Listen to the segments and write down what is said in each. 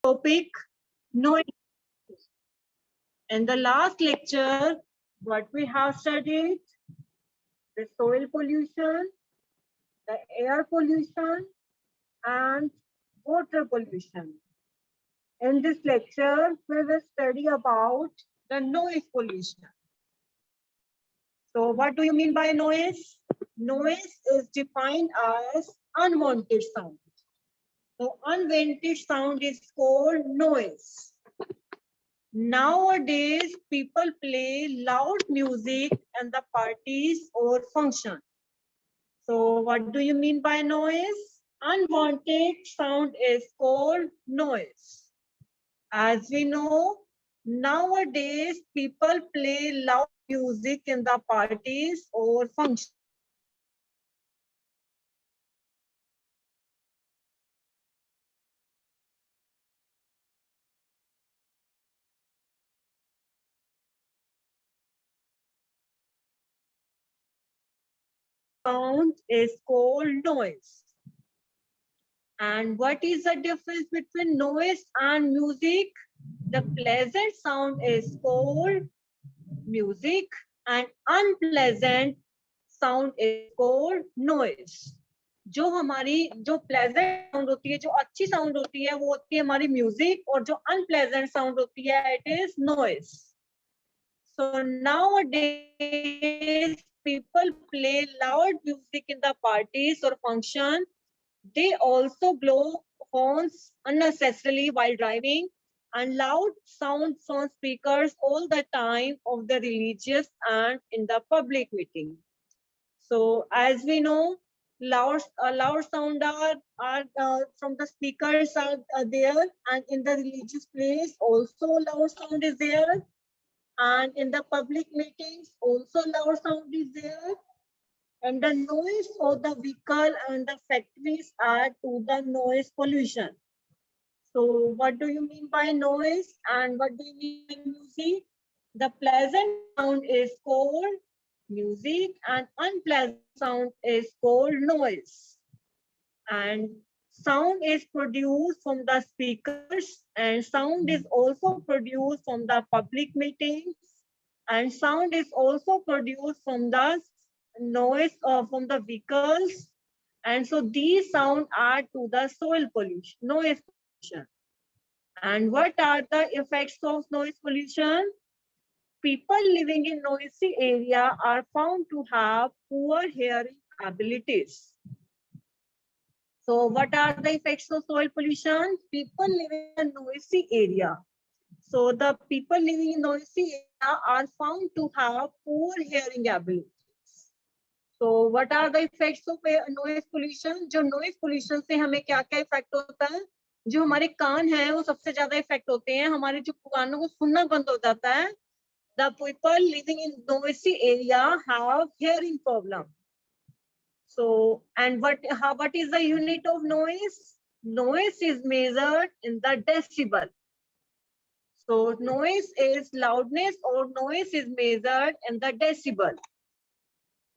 topic noise. In the last lecture, what we have studied, the soil pollution, the air pollution, and water pollution. In this lecture, we will study about the noise pollution. So what do you mean by noise? Noise is defined as unwanted sound. So unwanted sound is called noise. Nowadays, people play loud music in the parties or function. So what do you mean by noise? Unwanted sound is called noise. As we know, nowadays people play loud music in the parties or functions. Sound is called noise. And what is the difference between noise and music? The pleasant sound is called music and unpleasant sound is called noise. जो हमारी जो pleasant sound होती है, जो अच्छी sound होती है, वो होती है हमारी music, और जो unpleasant sound होती है, it is noise. So nowadays people play loud music in the parties or function. They also blow horns unnecessarily while driving and loud sound from speakers all the time of the religious and in the public meeting. So as we know, loud sound are from the speakers are there, and in the religious place also loud sound is there, and in the public meetings also loud sound is there. And the noise of the vehicle and the factories add to the noise pollution. So what do you mean by noise and what do you mean by music? The pleasant sound is called music and unpleasant sound is called noise. And sound is produced from the speakers, and sound is also produced from the public meetings, and sound is also produced from the noise from the vehicles, and so these sound add to the soil pollution, noise pollution. And what are the effects of noise pollution? People living in noisy area are found to have poor hearing abilities. So what are the effects of soil pollution? People living in a noisy area. So the people living in noisy area are found to have poor hearing abilities. So what are the effects of noise pollution? जो noise pollution से हमें क्या क्या effect होता है? जो हमारे कान हैं वो सबसे ज्यादा effect होते हैं. हमारे जो कानों को सुनना बंद हो जाता है. The people living in noisy area have hearing problem. So, and what is the unit of noise? Noise is measured in the decibel. So noise is loudness or noise is measured in the decibel.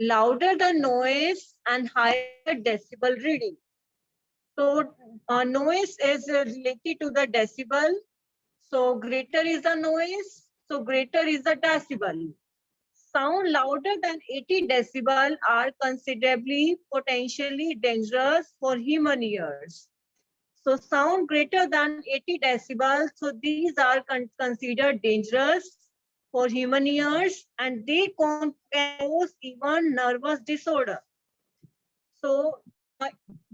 Louder the noise and higher the decibel reading. So noise is related to the decibel. So greater is the noise, so greater is the decibel. Sound louder than 80 decibel are considerably potentially dangerous for human ears. So sound greater than 80 decibel, so these are considered dangerous for human ears, and they can cause even nervous disorder. So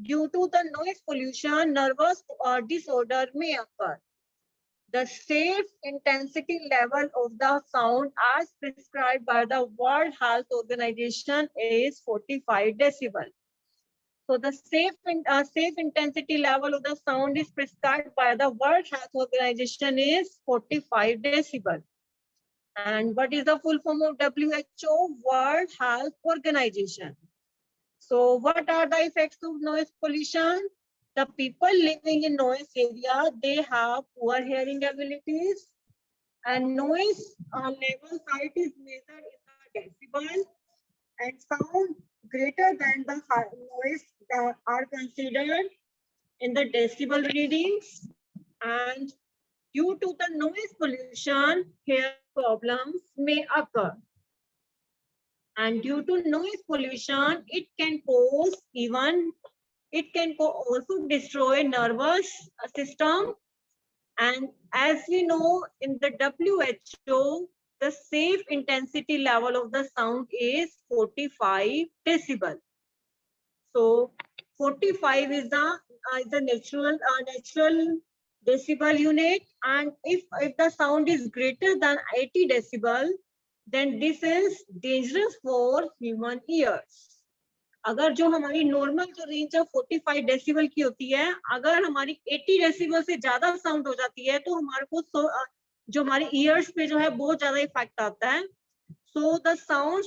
due to the noise pollution, nervous disorder may occur. The safe intensity level of the sound as prescribed by the World Health Organization is 45 decibel. So the safe intensity level of the sound is prescribed by the World Health Organization is 45 decibel. And what is the full form of WHO? World Health Organization. So what are the effects of noise pollution? The people living in noise area, they have poor hearing abilities, and noise level height is measured in the decibel, and sound greater than the noise are considered in the decibel readings. And due to the noise pollution, hearing problems may occur. And due to noise pollution, it can also destroy nervous system. And as we know, in the WHO, the safe intensity level of the sound is 45 decibel. So 45 is the natural decibel unit, and if the sound is greater than 80 decibel, then this is dangerous for human ears. अगर जो हमारी normal जो range है 45 decibel की होती है, अगर हमारी 80 डेसिबल से ज्यादा साउंड हो जाती है तो हमारे को जो हमारे ईयर्स पे जो है बहुत ज्यादा इफेक्ट आता है. So the sound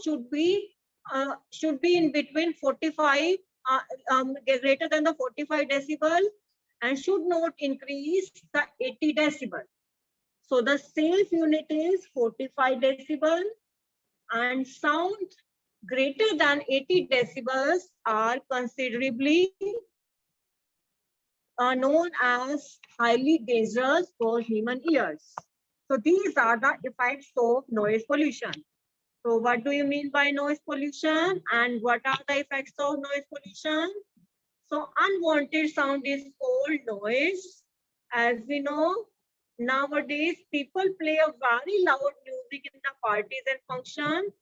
should be in between 45 greater than the 45 decibel and should not increase the 80 decibel. So the safe unit is 45 decibel, and sound greater than 80 decibels are considerably known as highly dangerous for human ears. So these are the effects of noise pollution. So what do you mean by noise pollution and what are the effects of noise pollution? So unwanted sound is called noise. As we know, nowadays people play a very loud music in the parties and functions,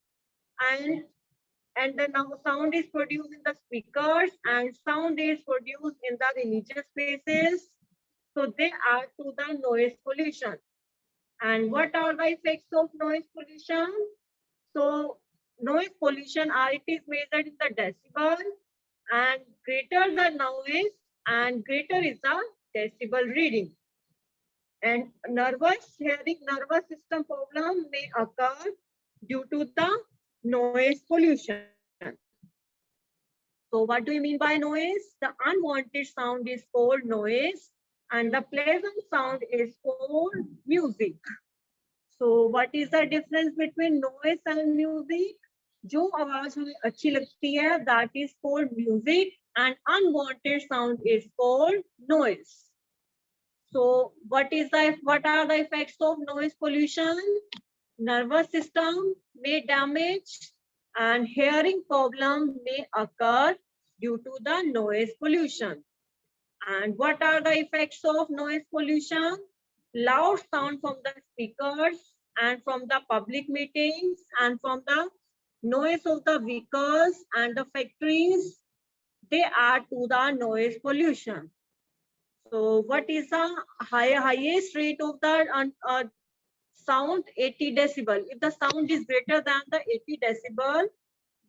and the now sound is produced in the speakers and sound is produced in the religious places. So they add to the noise pollution. And what are the effects of noise pollution? So noise pollution it is measured in the decibel, and greater the noise and greater is the decibel reading. And nervous system problem may occur due to the noise pollution. So what do you mean by noise? The unwanted sound is called noise and the pleasant sound is called music. So what is the difference between noise and music? जो आवाज हमें अच्छी लगती है, that is called music, and unwanted sound is called noise. So what are the effects of noise pollution? Nervous system may damage and hearing problem may occur due to the noise pollution. And what are the effects of noise pollution? Loud sound from the speakers and from the public meetings and from the noise of the vehicles and the factories, they add to the noise pollution. So what is the highest rate of the sound? 80 decibel. If the sound is greater than the 80 decibel,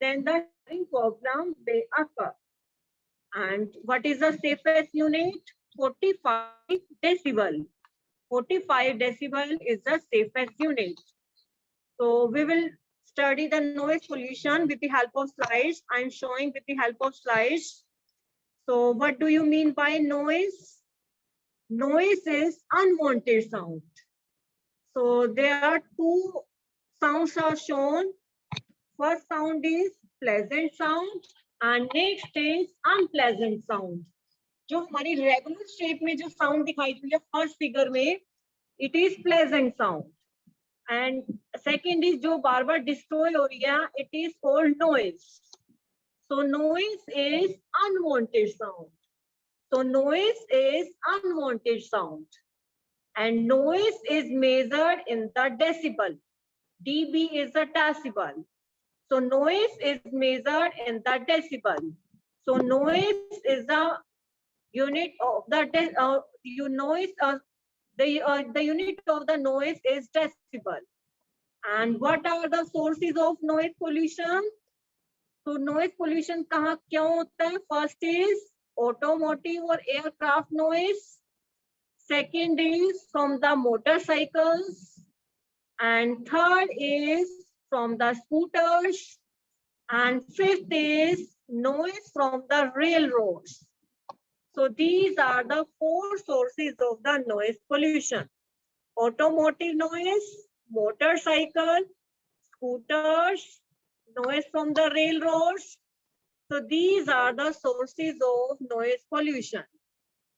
then the hearing problem may occur. And what is the safest unit? 45 decibel. 45 decibel is the safest unit. So we will study the noise pollution with the help of slides. I am showing with the help of slides. So what do you mean by noise? Noise is unwanted sound. So there are two sounds are shown. First sound is pleasant sound and next is unpleasant sound. जो हमारी regular shape में जो sound दिखाई दी है first figure में, it is pleasant sound, and second is जो बार बार destroy हो रही है, it is called noise. So noise is unwanted sound. So noise is unwanted sound, and noise is measured in the decibel. dB is the decibel. So noise is measured in the decibel. So noise is the unit of the the unit of the noise is decibel. And what are the sources of noise pollution? So noise pollution कहाँ क्यों होता है? First is automotive or aircraft noise. Second is from the motorcycles, and third is from the scooters, and fifth is noise from the railroads. So these are the four sources of the noise pollution: automotive noise, motorcycle, scooters, noise from the railroads. So these are the sources of noise pollution.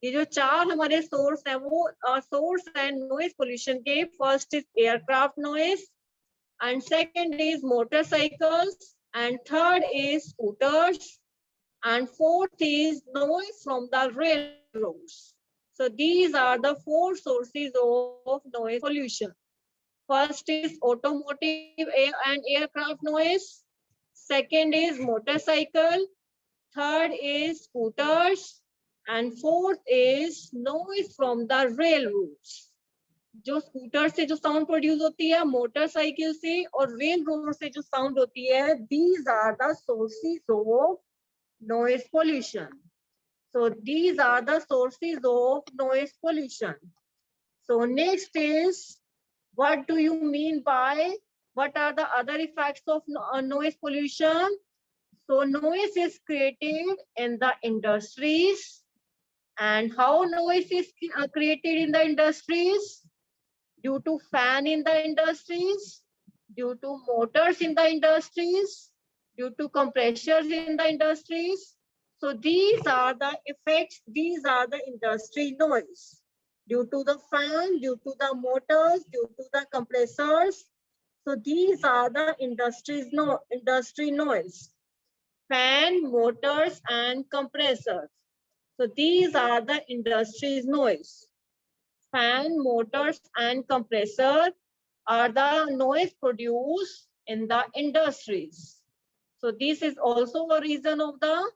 ये जो चार हमारे source हैं वो source है noise pollution के. First is aircraft noise, and second is motorcycles, and third is scooters, and fourth is noise from the railroads. So these are the four sources of noise pollution. First is automotive and aircraft noise, second is motorcycle, third is scooters, and fourth is noise from the railroads. जो scooter से जो sound produce होती है, motorcycle से और rail road से जो sound होती है, these are the sources of noise pollution. So these are the sources of noise pollution. So next is, what do you mean by, what are the other effects of noise pollution? So noise is created in the industries. And how noise is created in the industries? Due to fan in the industries, due to motors in the industries, due to compressors in the industries. So these are the effects, these are the industry noise. Due to the fan, due to the motors, due to the compressors. So these are the industry noise. Fan, motors, and compressors. So these are the industry's noise. Fan, motors, and compressor are the noise produced in the industries. So this is also a reason of the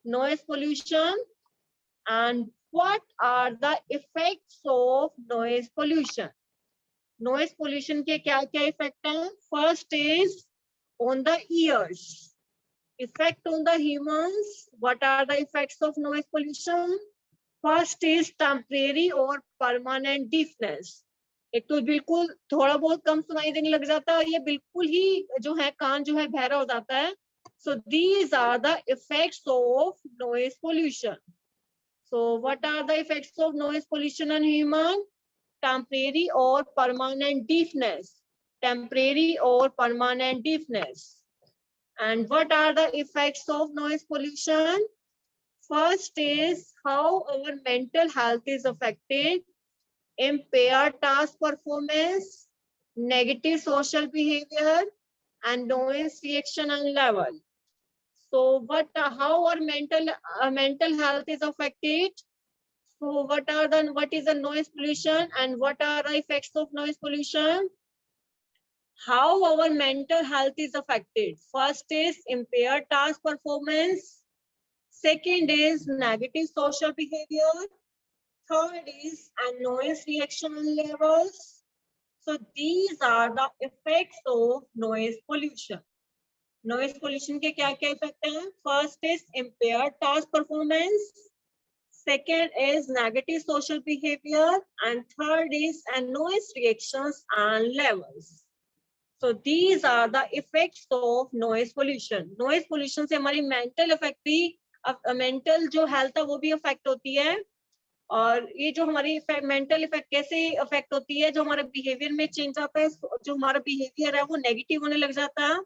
noise pollution. And what are the effects of noise pollution? Noise pollution के क्या-क्या effect हैं? First is on the ears. Effect on the humans. What are the effects of noise pollution? First is temporary और permanent deafness. एक तो बिल्कुल थोड़ा बहुत कम सुनाई देने लग जाता है, ये बिल्कुल ही जो है कान जो है बहरा हो जाता है. So these are the effects of noise pollution. So what are the effects of noise pollution on human? Temporary और परमानेंट डिफनेस. टेम्परेरी और permanent deafness. And what are the effects of noise pollution? First is how our mental health is affected, impaired task performance, negative social behavior, and noise reaction and level. So how our mental health is affected? So what is the noise pollution and what are the effects of noise pollution? How our mental health is affected? First is impaired task performance. Second is negative social behavior. Third is noise reaction levels. So these are the effects of noise pollution. Noise pollution के क्या-क्या effect हैं? First is impaired task performance. Second is negative social behavior, and third is noise reactions and levels. So these are the effects of noise pollution. Noise pollution से हमारी mental effect भी, mental जो health है वो भी affect होती है. और ये जो हमारी मेंटल इफेक्ट कैसे अफेक्ट होती है? जो हमारे बिहेवियर में चेंज आता है, जो हमारा बिहेवियर है वो नेगेटिव होने लग जाता है.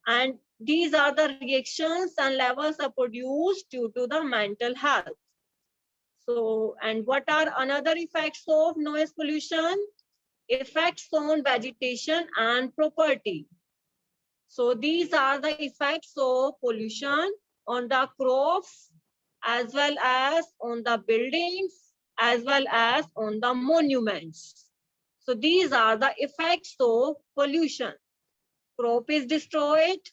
And these are the reactions and levels are produced due to the mental health. So and what are another effects of noise pollution? Effects on vegetation and property. So these are the effects of pollution on the crops, as well as on the buildings, as well as on the monuments. So these are the effects of pollution. Crop is destroyed,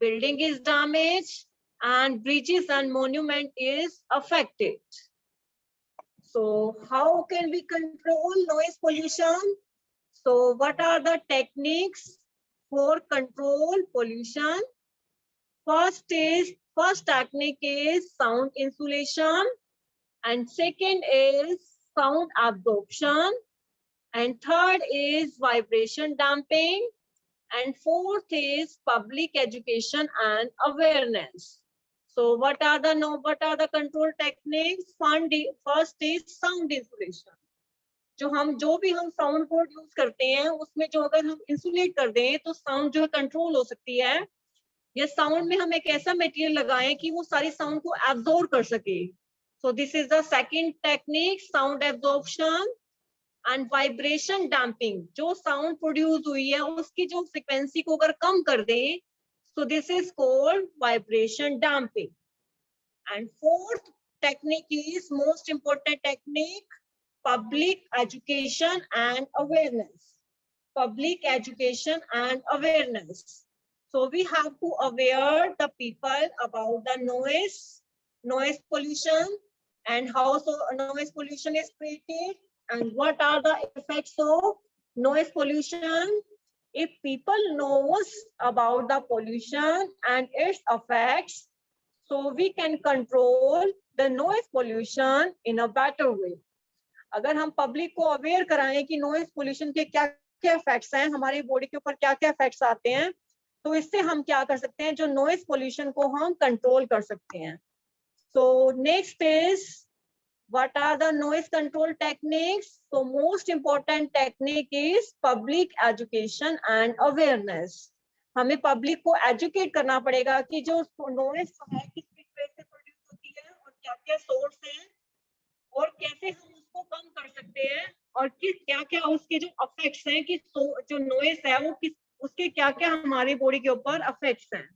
building is damaged, and bridges and monument is affected. So how can we control noise pollution? So what are the techniques for control pollution? First technique is sound insulation, and second is sound absorption, and third is vibration damping, and fourth is public education and awareness. So what are the control techniques? First is sound insulation. जो भी हम sound board use करते हैं उसमें जो अगर हम insulate कर दें तो साउंड जो है कंट्रोल हो सकती है. ये साउंड में हम एक ऐसा मटेरियल लगाएं कि वो सारी साउंड को एब्जॉर्ब कर सके. So this is the second technique, sound absorption and vibration damping. जो sound produce हुई है उसकी जो frequency को अगर कम कर दे, so this is called vibration damping. And fourth technique is most important technique, public education and awareness. Public education and awareness. So we have to aware the people about the noise pollution, and how so noise pollution is created, and what are the effects of noise pollution. If people knows about the pollution and its effects, so we can control the noise pollution in a better way. अगर हम public को aware कराएं कि noise pollution के क्या क्या effects हैं, हमारी बॉडी के ऊपर क्या क्या इफेक्ट्स आते हैं, तो इससे हम क्या कर सकते हैं, जो नॉइज पोल्यूशन को हम कंट्रोल कर सकते हैं. So next is, what are the noise control techniques? So most important technique is public education and awareness. हमें पब्लिक को एजुकेट करना पड़ेगा कि जो नॉइज है किस वजह से प्रोड्यूस होती है और क्या क्या सोर्स है और कैसे हम उसको कम कर सकते हैं, और किस क्या क्या उसके जो इफेक्ट्स हैं कि जो नॉइज है वो किस उसके क्या क्या हमारी बॉडी के ऊपर इफेक्ट्स हैं.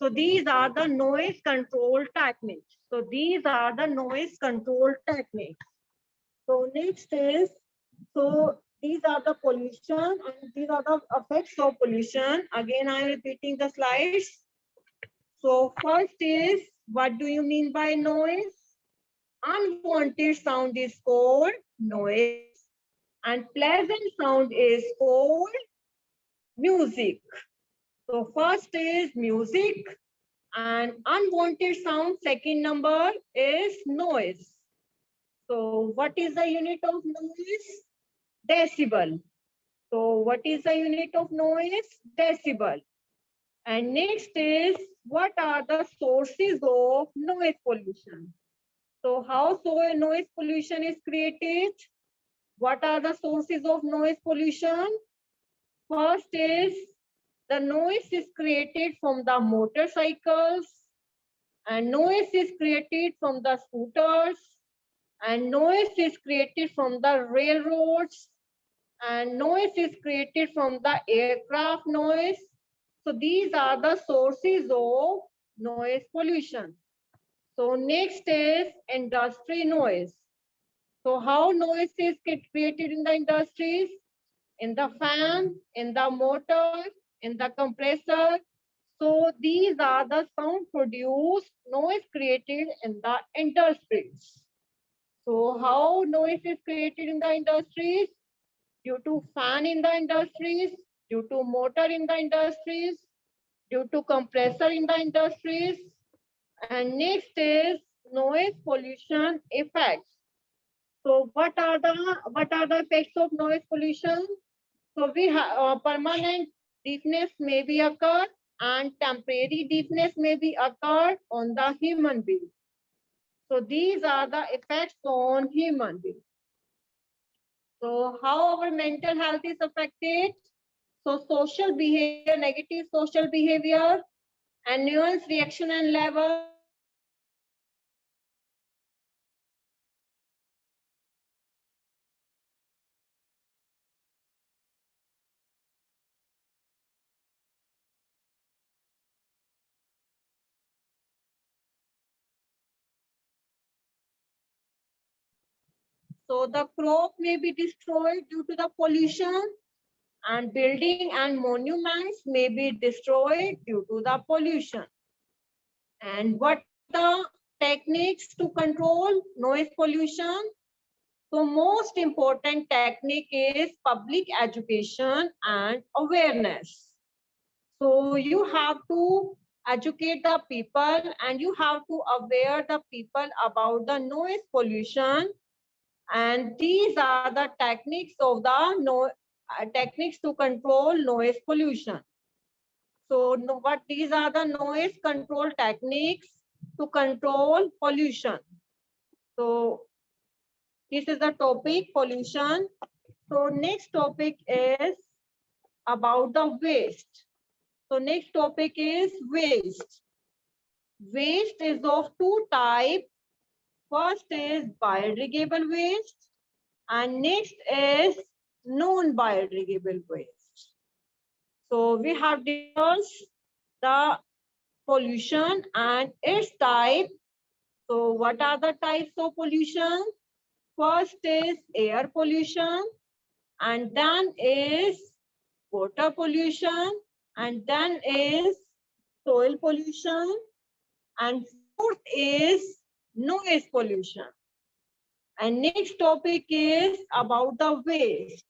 So these are the noise control techniques. So these are the noise control techniques. So next is, so these are the pollution and these are the effects of pollution. Again, I am repeating the slides. So first is, what do you mean by noise? Unwanted sound is called noise, and pleasant sound is called music. So first is music, and unwanted sound, second number is noise. So what is the unit of noise? Decibel. So what is the unit of noise? Decibel. And next is, what are the sources of noise pollution? So how noise pollution is created? What are the sources of noise pollution? First is, the noise is created from the motorcycles, and noise is created from the scooters, and noise is created from the railroads, and noise is created from the aircraft noise. So these are the sources of noise pollution. So next is industry noise. So how noise is created in the industries? In the fan, in the motor, in the compressor. So these are the sound produced, noise created in the industries. So how noise is created in the industries? Due to fan in the industries, due to motor in the industries, due to compressor in the industries. And next is noise pollution effects. So what are the effects of noise pollution? So we have permanent deafness may be occurred, and temporary deafness may be occurred on the human being. So these are the effects on human being. So how our mental health is affected? So social behavior, negative social behavior, and nuance reaction and level. So the crop may be destroyed due to the pollution, and building and monuments may be destroyed due to the pollution. And what the techniques to control noise pollution? So most important technique is public education and awareness. So you have to educate the people, and you have to aware the people about the noise pollution. And these are the techniques of the techniques to control noise pollution. So what these are the noise control techniques to control pollution. So this is the topic, pollution. So next topic is about the waste. So next topic is waste. Waste is of two types. First is biodegradable waste and next is non-biodegradable waste. So we have discussed the pollution and its type. So what are the types of pollution? First is air pollution and then is water pollution and then is soil pollution and fourth is noise pollution. And next topic is about the waste.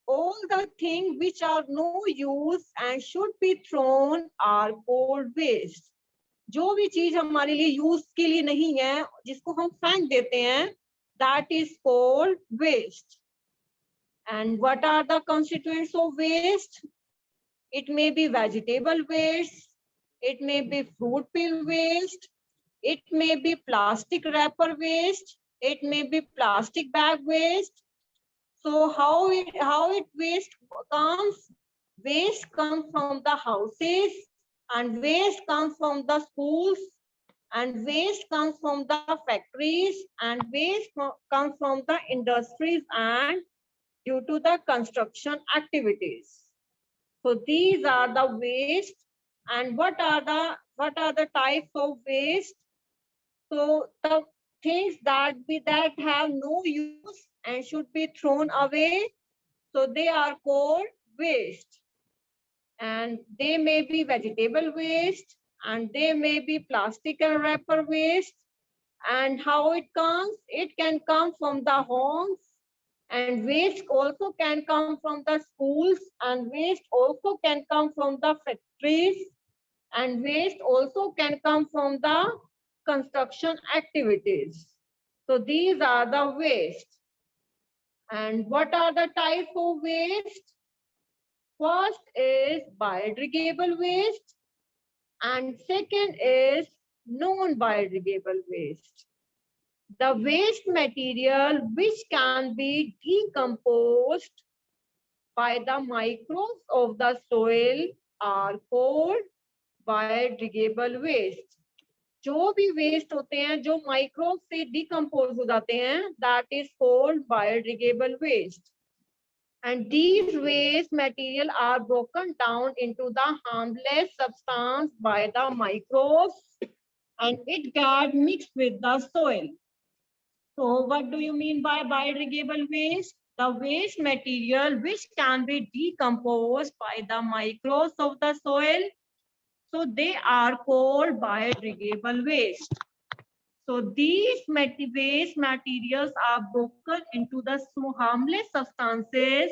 All the things which are no use and should be thrown are called waste. जो भी चीज हमारे लिए use के लिए नहीं है जिसको हम फेंक देते हैं that is called waste. And what are the constituents of waste? It may be vegetable waste, it may be fruit peel waste, it may be plastic wrapper waste, it may be plastic bag waste. So how it waste comes? Waste comes from the houses and waste comes from the schools and waste comes from the factories and waste comes from the industries and due to the construction activities. So these are the waste. And what are the types of waste? So the things that have no use and should be thrown away, so they are called waste. And they may be vegetable waste and they may be plastic and wrapper waste. And how it comes? It can come from the homes, and waste also can come from the schools, and waste also can come from the factories, and waste also can come from the construction activities. So these are the waste. And what are the types of waste? First is biodegradable waste and second is non-biodegradable waste. The waste material which can be decomposed by the microbes of the soil are called biodegradable waste. जो भी waste होते हैं जो microbe से decompose हो जाते हैं that is called biodegradable waste. And these waste material are broken down into the harmless substance by the microbes and it get mixed with the soil. So what do you mean by biodegradable waste? The waste material which can be decomposed by the microbes of the soil. So they are called biodegradable waste. So these waste materials are broken into the harmless substances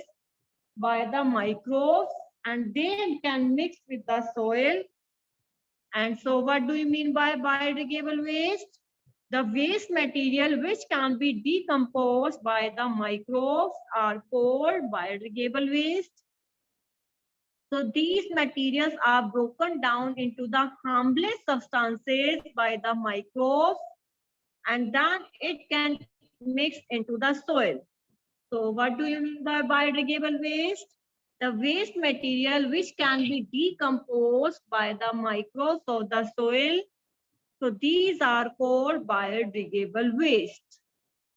by the microbes and they can mix with the soil. And so what do you mean by biodegradable waste? The waste material which can be decomposed by the microbes are called biodegradable waste. So these materials are broken down into the harmless substances by the microbes and then it can mix into the soil. So what do you mean by biodegradable waste? The waste material which can be decomposed by the microbes of the soil. So these are called biodegradable waste.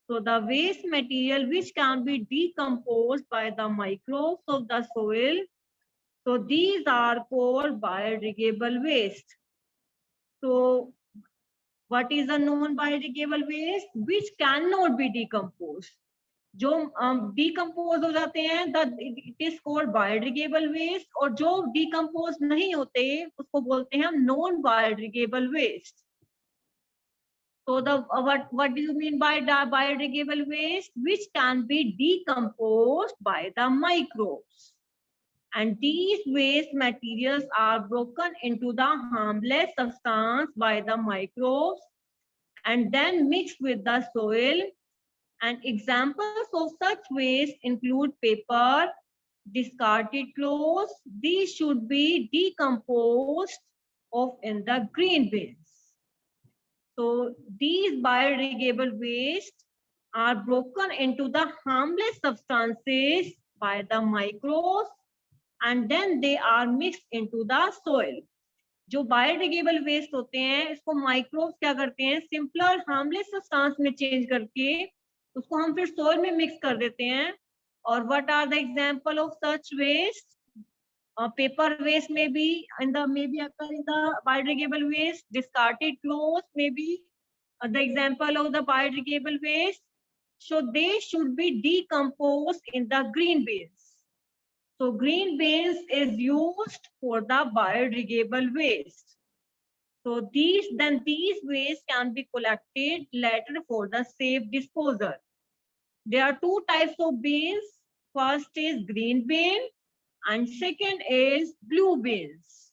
So the waste material which can be decomposed by the microbes of the soil. So these are called biodegradable waste. So what is a non-biodegradable waste? Which cannot be decomposed. जो decompose हो जाते हैं it is called biodegradable waste और जो decompose नहीं होते उसको बोलते हैं हम non biodegradable waste. So the what do you mean by biodegradable waste? Which can be decomposed by the microbes. And these waste materials are broken into the harmless substance by the microbes and then mixed with the soil. And examples of such waste include paper, discarded clothes. These should be decomposed of in the green bins. So these biodegradable waste are broken into the harmless substances by the microbes and then they are mixed into the soil. जो biodegradable waste होते हैं इसको microbes क्या करते हैं, simpler harmless substance में change करके उसको हम फिर सोइल में मिक्स कर देते हैं. और what are the example of such waste? Paper waste may be occur in the biodegradable waste. Discarded clothes may be the example of the biodegradable waste. So they should be decomposed in the green bins. So green bins is used for the biodegradable waste. So these waste can be collected later for the safe disposal. There are two types of bins. First is green bin and second is blue bins.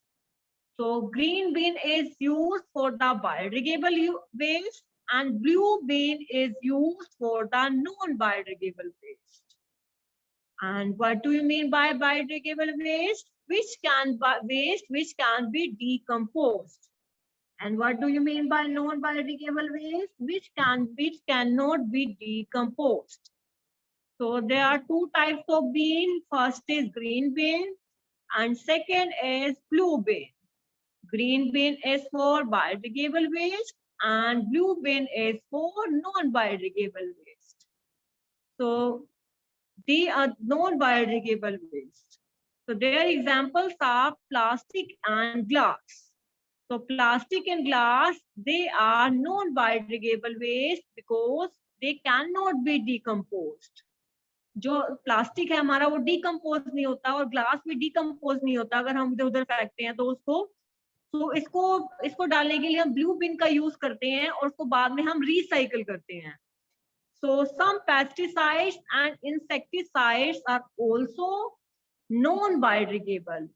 So green bin is used for the biodegradable waste and blue bin is used for the non-biodegradable waste. And what do you mean by biodegradable waste? Which can be decomposed. And what do you mean by non-biodegradable waste? Which cannot be decomposed. So there are two types of bin. First is green bin and second is blue bin. Green bin is for biodegradable waste and blue bin is for non-biodegradable waste. So they are non-biodegradable waste. So their examples are plastic and glass. So plastic and glass, they are non-biodegradable waste because they cannot be decomposed. जो plastic है हमारा वो decompose नहीं होता और glass भी decompose नहीं होता अगर हम इधर उधर फेंकते हैं तो उसको. तो इसको डालने के लिए हम ब्लू बिन का यूज करते हैं और उसको बाद में हम रिसाइकल करते हैं. So some pesticides and insecticides are also non-biodegradable.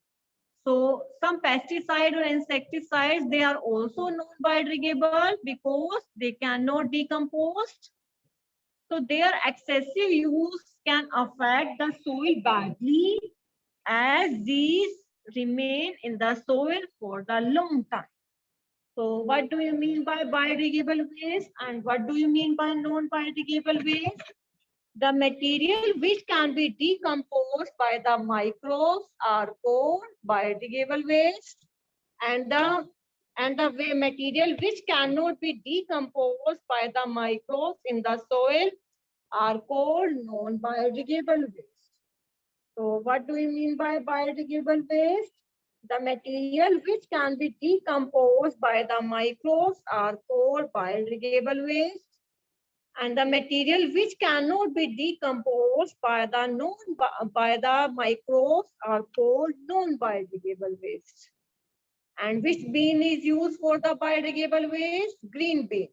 So some pesticides or insecticides, they are also non-biodegradable because they cannot decompose. So their excessive use can affect the soil badly as these remain in the soil for the long time. So what do you mean by biodegradable waste and what do you mean by non-biodegradable waste? The material which can be decomposed by the microbes are called biodegradable waste, and the material which cannot be decomposed by the microbes in the soil are called non-biodegradable waste. So what do you mean by biodegradable waste? The material which can be decomposed by the microbes are called biodegradable waste, and the material which cannot be decomposed by the microbes are called non-biodegradable waste. And which bin is used for the biodegradable waste? Green bin.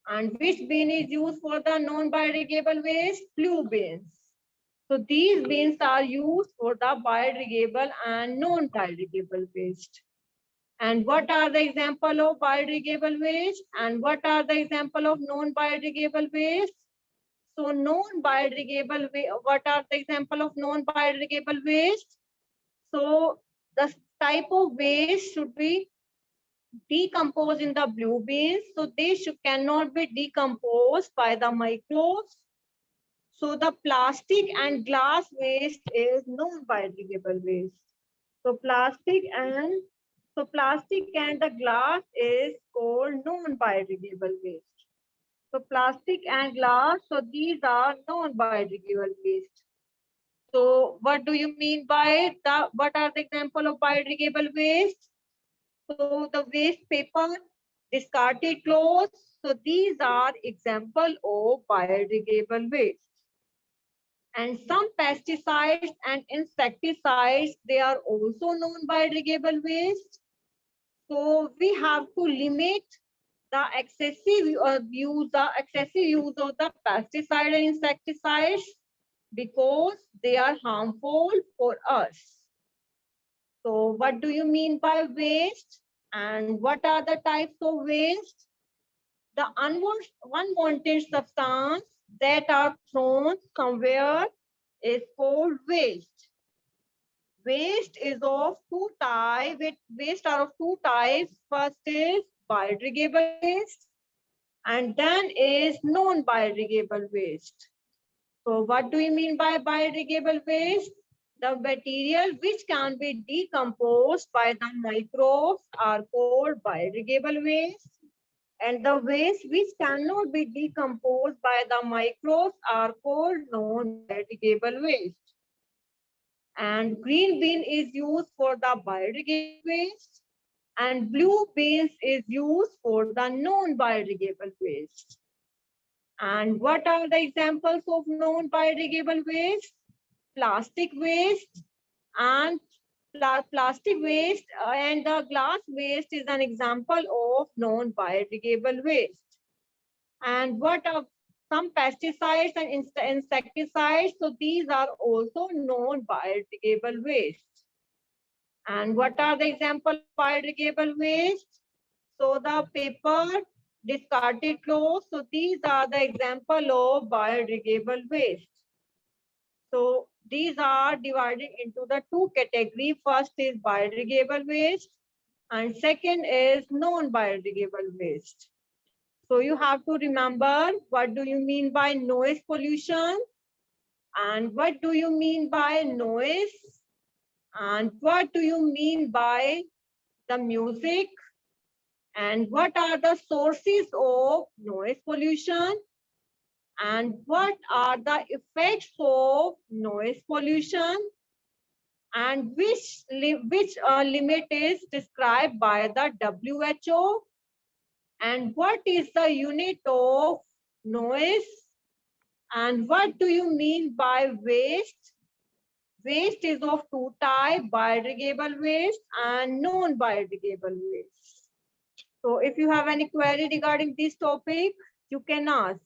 And which bin is used for the non-biodegradable waste? Blue bins. So these bins are used for the biodegradable and non-biodegradable waste. And what are the example of biodegradable waste and what are the example of non-biodegradable waste? So non-biodegradable waste, what are the example of non-biodegradable waste? So the type of waste should be decomposed in the blue bins. So they cannot be decomposed by the microbes. So the plastic and glass waste is non-biodegradable waste. So plastic and the glass is called non-biodegradable waste. So plastic and glass, so these are non-biodegradable waste. So what do you mean by what are the example of biodegradable waste? So the waste paper, discarded clothes, so these are example of biodegradable waste. And some pesticides and insecticides, they are also non-biodegradable waste. So we have to limit the excessive use of the pesticide and insecticides because they are harmful for us. So what do you mean by waste and what are the types of waste? The unwanted substance that are thrown somewhere is called waste. Waste is of two types. Waste are of two types. First is biodegradable waste and then is non-biodegradable waste. So what do you mean by biodegradable waste? The material which can be decomposed by the microbes are called biodegradable waste, and the waste which cannot be decomposed by the microbes are called non-biodegradable waste. And green bin is used for the biodegradable waste, and blue bins is used for the non-biodegradable waste. And what are the examples of non-biodegradable waste? Plastic waste and plastic waste and the glass waste is an example of non-biodegradable waste. And what are some pesticides and insecticides? So these are also non-biodegradable waste. And what are the example of biodegradable waste? So the paper, discarded clothes. So these are the example of biodegradable waste. So these are divided into the two categories. First is biodegradable waste and second is non-biodegradable waste. So you have to remember what do you mean by noise pollution and what do you mean by noise and what do you mean by the music and what are the sources of noise pollution and what are the effects of noise pollution and which limit is described by the WHO and what is the unit of noise and what do you mean by waste? Waste is of two types, biodegradable waste and non-biodegradable waste. So if you have any query regarding this topic, you can ask.